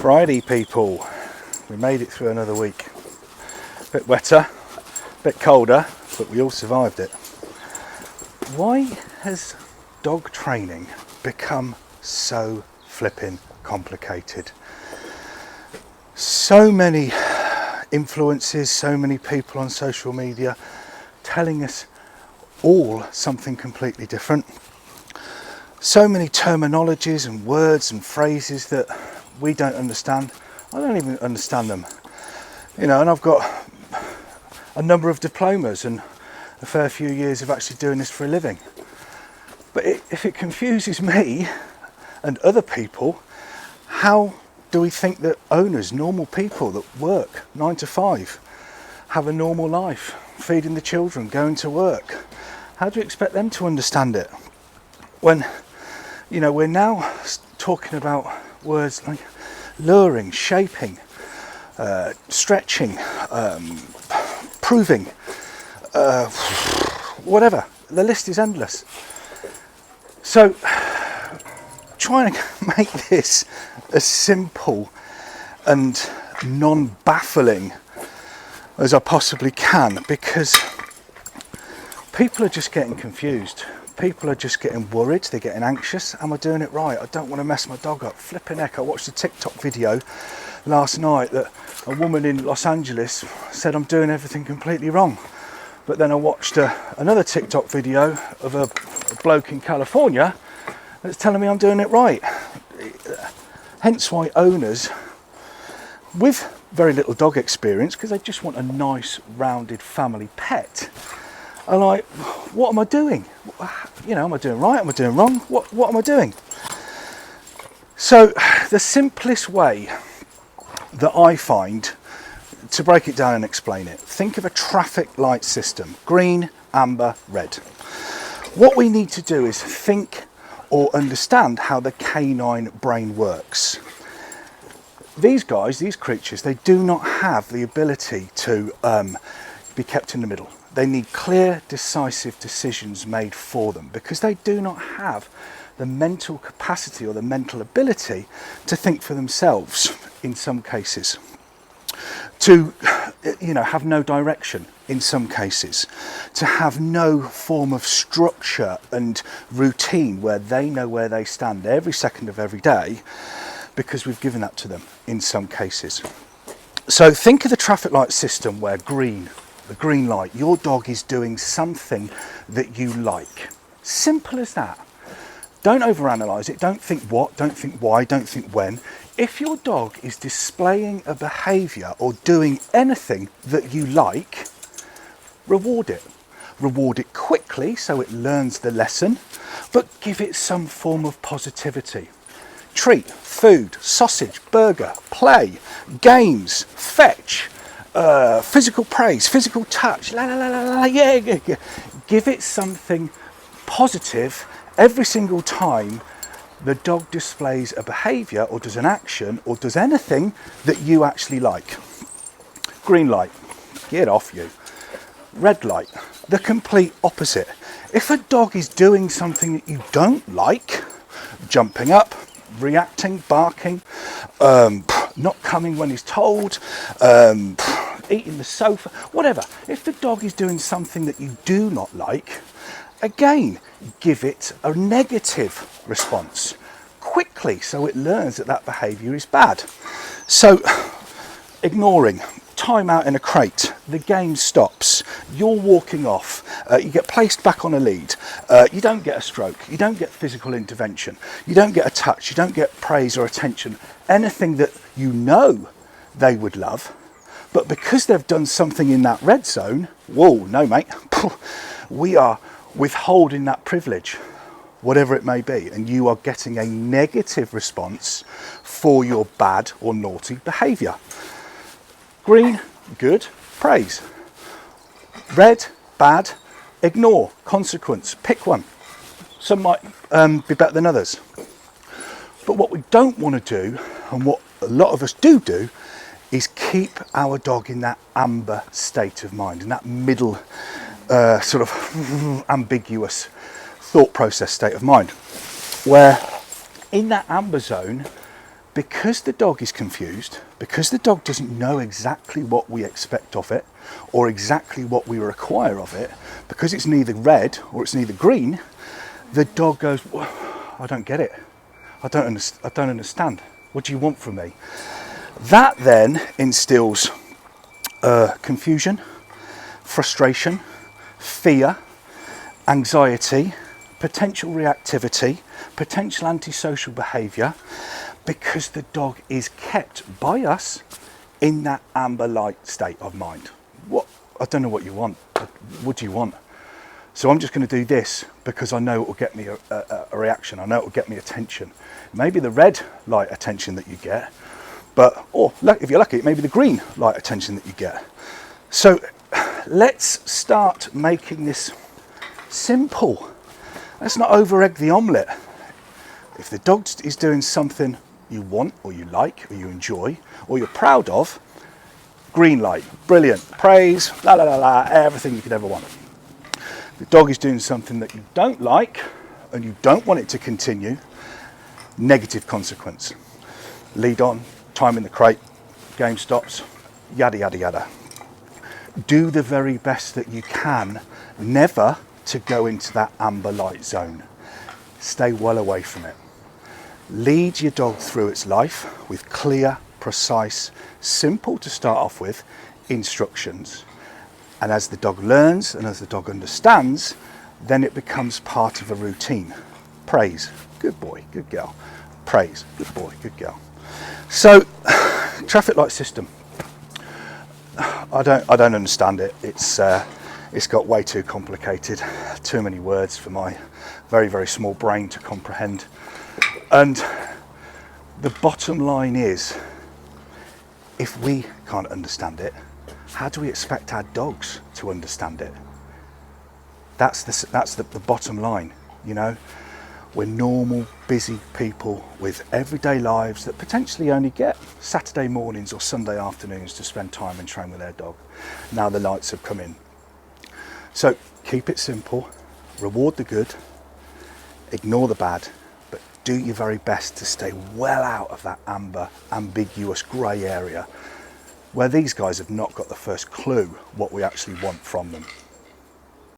Friday, people. We made it through another week. A bit wetter, a bit colder, but we all survived it. Why has dog training become so flipping complicated? So many influences, so many people on social media telling us all something completely different. So many terminologies and words and phrases that we don't understand. I don't even understand them. You know, and I've got a number of diplomas and a fair few years of actually doing this for a living. But if it confuses me and other people, how do we think that owners, normal people that work 9 to 5, have a normal life, feeding the children, going to work? How do you expect them to understand it? When, you know, we're now talking about words like luring, shaping, stretching, proving, whatever. The list is endless. So trying to make this as simple and non-baffling as I possibly can, because people are just getting confused. People are just getting worried, they're getting anxious. Am I doing it right? I don't want to mess my dog up. Flipping heck, I watched a TikTok video last night that a woman in Los Angeles said I'm doing everything completely wrong. But then I watched another TikTok video of a bloke in California that's telling me I'm doing it right. Hence why owners with very little dog experience, because they just want a nice rounded family pet, are like, what am I doing? You know, am I doing right? Am I doing wrong? What am I doing? So the simplest way that I find to break it down and explain it, think of a traffic light system: green, amber, red. What we need to do is think or understand how the canine brain works. These guys, these creatures, they do not have the ability to be kept in the middle. They need clear, decisive decisions made for them, because they do not have the mental capacity or the mental ability to think for themselves in some cases. To, you know, have no direction in some cases. To have no form of structure and routine where they know where they stand every second of every day, because we've given that to them in some cases. So think of the traffic light system where green, the green light, your dog is doing something that you like. Simple as that. Don't overanalyze it. Don't think what, don't think why, don't think when. If your dog is displaying a behavior or doing anything that you like, reward it. Reward it quickly so it learns the lesson, but give it some form of positivity. Treat, food, sausage, burger, play, games, fetch, physical praise, physical touch, la la la la la, yeah. Give it something positive every single time the dog displays a behaviour or does an action or does anything that you actually like. Green light, get off you. Red light, the complete opposite. If a dog is doing something that you don't like, jumping up, reacting, barking, not coming when he's told, eating the sofa, whatever. If the dog is doing something that you do not like, again, give it a negative response quickly so it learns that that behaviour is bad. So, ignoring, time out in a crate, the game stops, you're walking off, you get placed back on a lead, you don't get a stroke, you don't get physical intervention, you don't get a touch, you don't get praise or attention, anything that you know they would love, but because they've done something in that red zone, whoa, no mate, we are withholding that privilege, whatever it may be, and you are getting a negative response for your bad or naughty behaviour. Green, good, praise. Red, bad, ignore, consequence, pick one. Some might be better than others. But what we don't want to do, and what a lot of us do, is keep our dog in that amber state of mind, in that middle sort of ambiguous thought process state of mind, where in that amber zone Because the dog is confused, because the dog doesn't know exactly what we expect of it or exactly what we require of it, because it's neither red or it's neither green, the dog goes, well, I don't get it. I don't understand. What do you want from me? That then instills confusion, frustration, fear, anxiety, potential reactivity, potential antisocial behaviour, because the dog is kept by us in that amber light state of mind. What? I don't know what you want. What do you want? So I'm just going to do this because I know it will get me a reaction. I know it will get me attention. Maybe the red light attention that you get, but, or if you're lucky, it may be the green light attention that you get. So let's start making this simple. Let's not over egg the omelette. If the dog is doing something you want or you like or you enjoy or you're proud of, green light, brilliant, praise, la la la la, everything you could ever want. The dog is doing something that you don't like and you don't want it to continue, negative consequence. Lead on, time in the crate, game stops, yada yada yada. Do the very best that you can, never to go into that amber light zone. Stay well away from it. Lead your dog through its life with clear, precise, simple to start off with instructions. And as the dog learns and as the dog understands, then it becomes part of a routine. Praise, good boy, good girl. Praise, good boy, good girl. So, traffic light system. I don't understand it. It's got way too complicated, too many words for my very, very small brain to comprehend. And the bottom line is, if we can't understand it, how do we expect our dogs to understand it? That's the bottom line, you know. We're normal, busy people with everyday lives that potentially only get Saturday mornings or Sunday afternoons to spend time and train with their dog. Now the lights have come in. So keep it simple, reward the good, ignore the bad, but do your very best to stay well out of that amber, ambiguous grey area where these guys have not got the first clue what we actually want from them.